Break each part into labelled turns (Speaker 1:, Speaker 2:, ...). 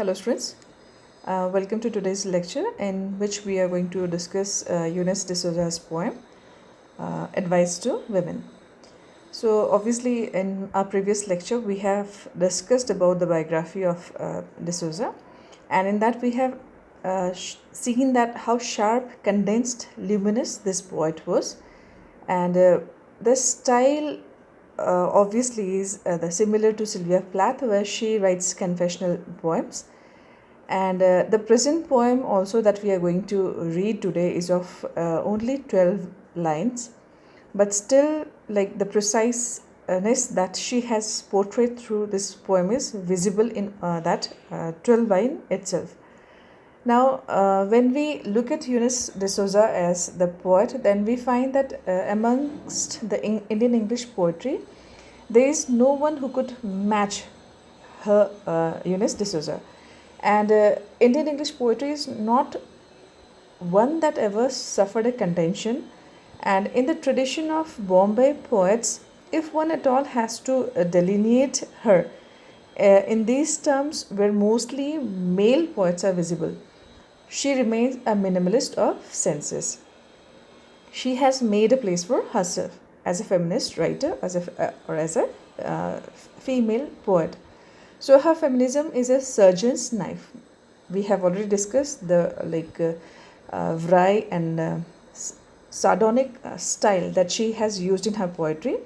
Speaker 1: Hello students, welcome to today's lecture in which we are going to discuss Eunice De Souza's poem Advice to Women. So obviously in our previous lecture we have discussed about the biography of De Souza, and in that we have seen that how sharp, condensed, luminous this poet was, and the style obviously is similar to Sylvia Plath, where she writes confessional poems. And the present poem also that we are going to read today is of only 12 lines, but still like the preciseness that she has portrayed through this poem is visible in that 12 line itself. Now, when we look at Eunice De Souza as the poet, then we find that amongst the Indian English poetry, there is no one who could match her, Eunice De Souza. And Indian English poetry is not one that ever suffered a contention. And in the tradition of Bombay poets, if one at all has to delineate her, in these terms where mostly male poets are visible, she remains a minimalist of senses. She has made a place for herself as a feminist writer, as a female poet. So her feminism is a surgeon's knife. We have already discussed the wry and sardonic style that she has used in her poetry,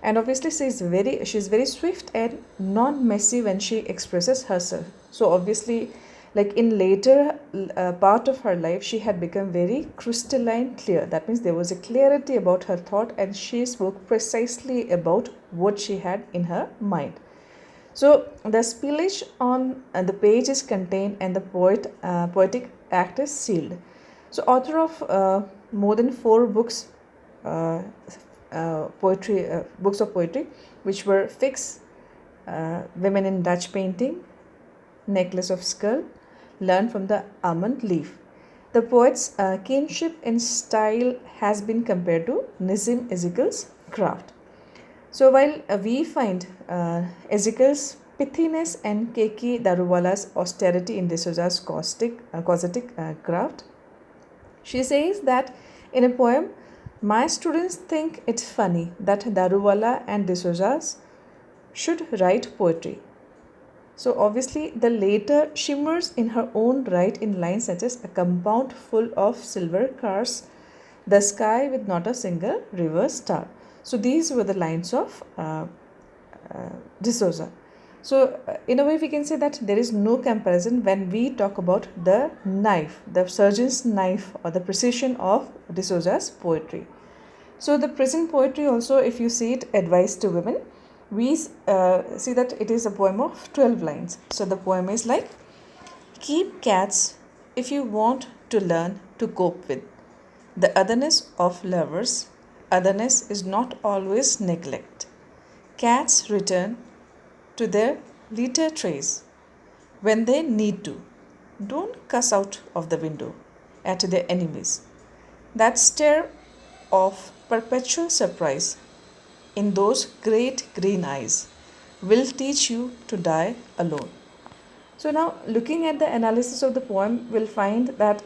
Speaker 1: and obviously she's very swift and non-messy when she expresses herself. So obviously, like in later part of her life, she had become very crystalline clear. That means there was a clarity about her thought, and she spoke precisely about what she had in her mind. So the spillage on the page is contained, and the poetic act is sealed. So author of more than 4 books, books of poetry, which were Fix, Women in Dutch Painting, Necklace of Skull, Learn from the Almond Leaf. The poet's kinship in style has been compared to Nazim Ezekiel's craft. So while we find Ezekiel's pithiness and Keki Daruwala's austerity in De Souza's causatic craft, she says that in a poem, my students think it funny that Daruwala and De Souza's should write poetry. So obviously the later shimmers in her own right in lines such as a compound full of silver cars, the sky with not a single river star. So these were the lines of De Souza. So in a way we can say that there is no comparison when we talk about the knife, the surgeon's knife, or the precision of De Souza's poetry. So the present poetry also, if you see it, Advice to Women, we see that it is a poem of 12 lines. So the poem is like, keep cats if you want to learn to cope with the otherness of lovers. Otherness is not always neglect. Cats return to their litter trays when they need to. Don't cuss out of the window at their enemies. That stare of perpetual surprise in those great green eyes will teach you to die alone. So now, looking at the analysis of the poem, we'll find that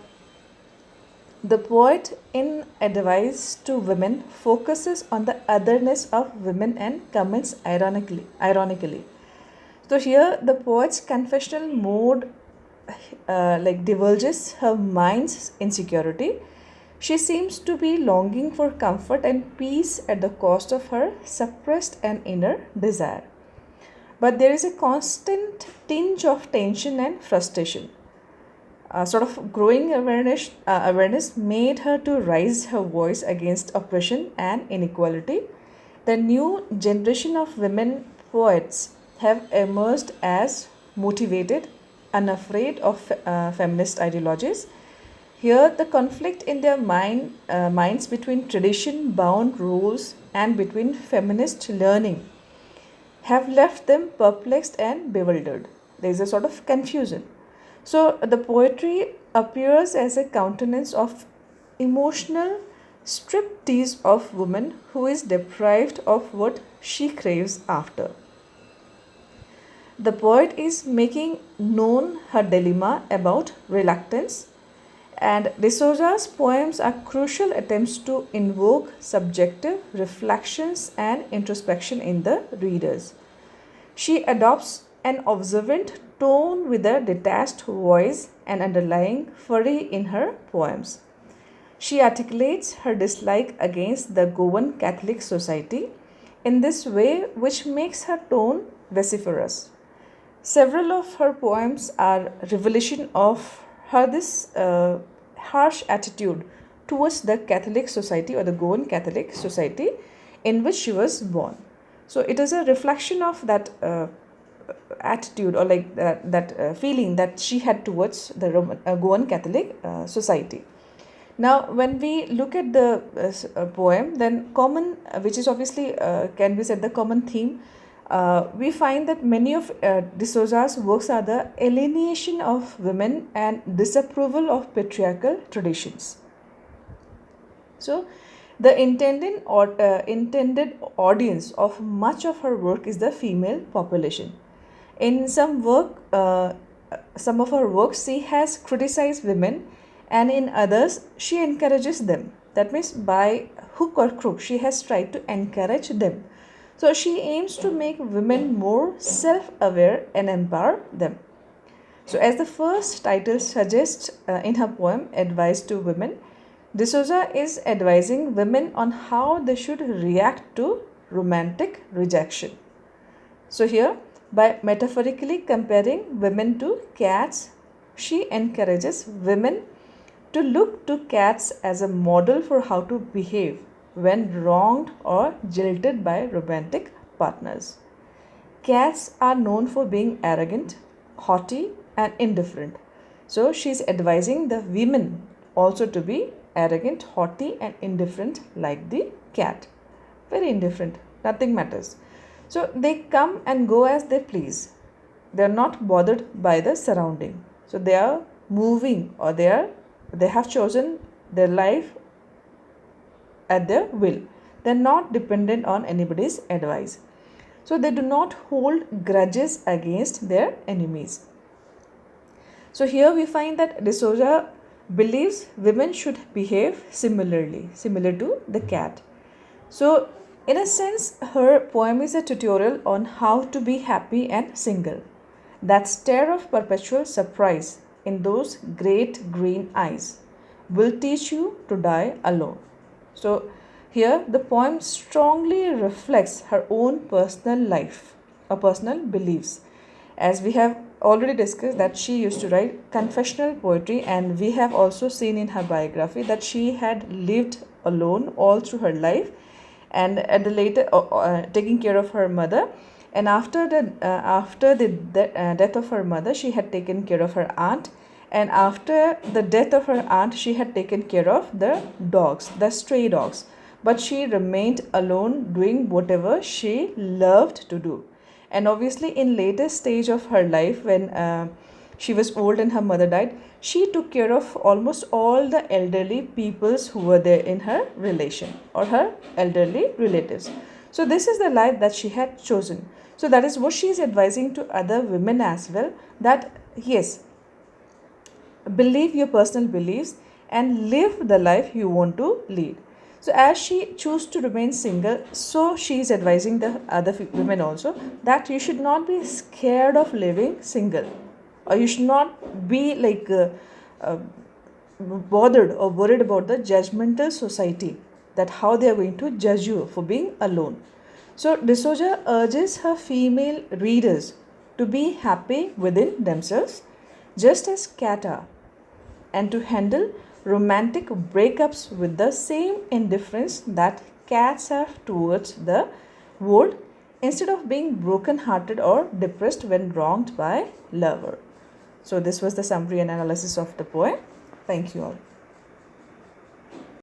Speaker 1: the poet in Advice to Women focuses on the otherness of women and comments ironically. So here the poet's confessional mode divulges her mind's insecurity. She seems to be longing for comfort and peace at the cost of her suppressed and inner desire. But there is a constant tinge of tension and frustration. Sort of growing awareness made her to raise her voice against oppression and inequality. The new generation of women poets have emerged as motivated, unafraid of feminist ideologies. Here, the conflict in their minds between tradition-bound rules and between feminist learning have left them perplexed and bewildered. There is a sort of confusion. So the poetry appears as a countenance of emotional striptease of woman who is deprived of what she craves after. The poet is making known her dilemma about reluctance, and De Souza's poems are crucial attempts to invoke subjective reflections and introspection in the readers. She adopts an observant tone with a detached voice and underlying fury in her poems. She articulates her dislike against the Goan Catholic society in this way, which makes her tone vociferous. Several of her poems are revelation of her this harsh attitude towards the Catholic society or the Goan Catholic society in which she was born. So it is a reflection of that attitude or like that feeling that she had towards the Goan Catholic society. Now, when we look at the poem, then common, which is obviously can be said the common theme, we find that many of De Souza's works are the alienation of women and disapproval of patriarchal traditions. So, the intended audience of much of her work is the female population. In some of her works, she has criticized women, and in others, she encourages them. That means, by hook or crook, she has tried to encourage them. So, she aims to make women more self aware and empower them. So, as the first title suggests in her poem, Advice to Women, De Souza is advising women on how they should react to romantic rejection. So, here, by metaphorically comparing women to cats, she encourages women to look to cats as a model for how to behave when wronged or jilted by romantic partners. Cats are known for being arrogant, haughty, and indifferent. So she is advising the women also to be arrogant, haughty, and indifferent like the cat. Very indifferent, nothing matters. So they come and go as they please. They are not bothered by the surrounding. So they are moving or they have chosen their life at their will. They are not dependent on anybody's advice. So they do not hold grudges against their enemies. So here we find that De Souza believes women should behave similar to the cat. So in a sense, her poem is a tutorial on how to be happy and single. That stare of perpetual surprise in those great green eyes will teach you to die alone. So here the poem strongly reflects her own personal life or personal beliefs. As we have already discussed that she used to write confessional poetry, and we have also seen in her biography that she had lived alone all through her life, and at the later taking care of her mother, and after the death of her mother, she had taken care of her aunt, and after the death of her aunt, she had taken care of the dogs, the stray dogs, but she remained alone doing whatever she loved to do. And obviously in later stage of her life, when she was old and her mother died, she took care of almost all the elderly peoples who were there in her relation or her elderly relatives. So this is the life that she had chosen. So that is what she is advising to other women as well, that yes, believe your personal beliefs and live the life you want to lead. So as she chose to remain single, so she is advising the other women also that you should not be scared of living single, or you should not be like bothered or worried about the judgmental society, that how they are going to judge you for being alone. So De Souza urges her female readers to be happy within themselves, just as cats are, and to handle romantic breakups with the same indifference that cats have towards the world, instead of being broken-hearted or depressed when wronged by lover. So this was the summary and analysis of the poem. Thank you all.